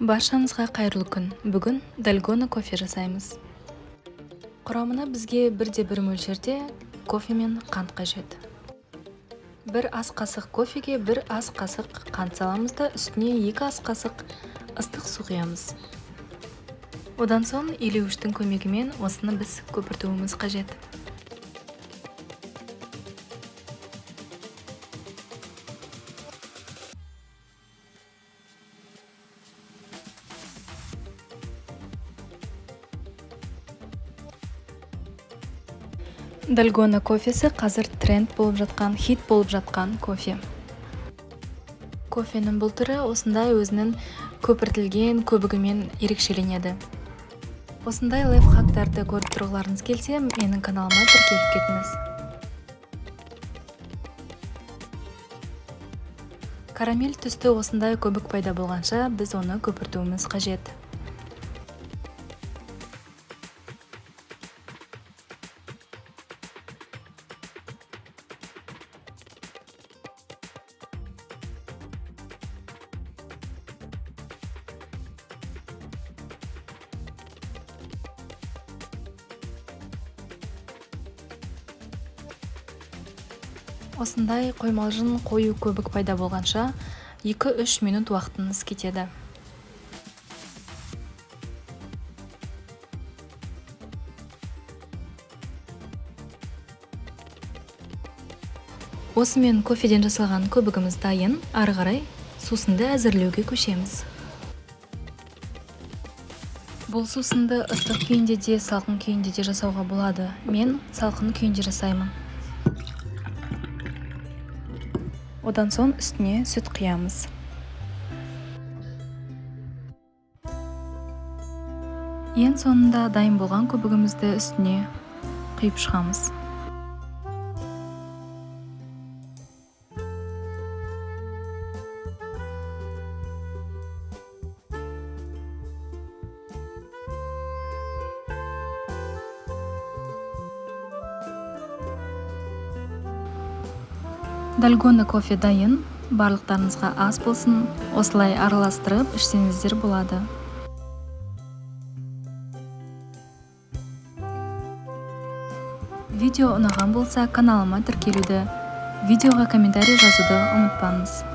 Баршаңызға қайырлы күн. Бүгін дальгона кофе жасаймыз. Құрамына бізге бірде-бір мөлшерде кофе мен қант қажет. Бір ас қасық кофеге бір ас қасық қант саламыз да үстіне 2 ас қасық ыстық су құямыз. Одан соң илеуіштің көмегімен осыны біз көпіртуіміз қажет. Дальгона кофесі қазір тренд болып жатқан, хит болып жатқан кофе. Кофенің бұл түрі осындай өзінің көпіртілген көбігімен ерекшеленеді. Осындай лайфхактарды көріп тұрғыларыңыз келсе, менің каналыма тіркеліп кетіңіз. Карамель түсті осындай көбік пайда болғанша біз оны көпіртуіміз қажет. Осындай қоймалжың қою көбік пайда болғанша 2-3 минут уақытыңыз кетеді. Осымен кофеден жасалған көбігіміз дайын. Ары қарай сусынды әзірлеуге көшеміз. Бұл сусынды ыстық күйінде де, салқын күйінде де жасауға болады. Мен салқын күйінде жасаймын. Одан соң үстіне сүт құямыз. Ең соңында дайын болған көбігімізді үстіне құйып шығамыз. Дальгона кофе дайын. Барлықтарыңызға ас болсын. Осылай араластырып ішсеңіздер болады. Видео ұнаған болса, каналыма тіркелуді, видеоға комментарий жазуды ұмытпаңыз.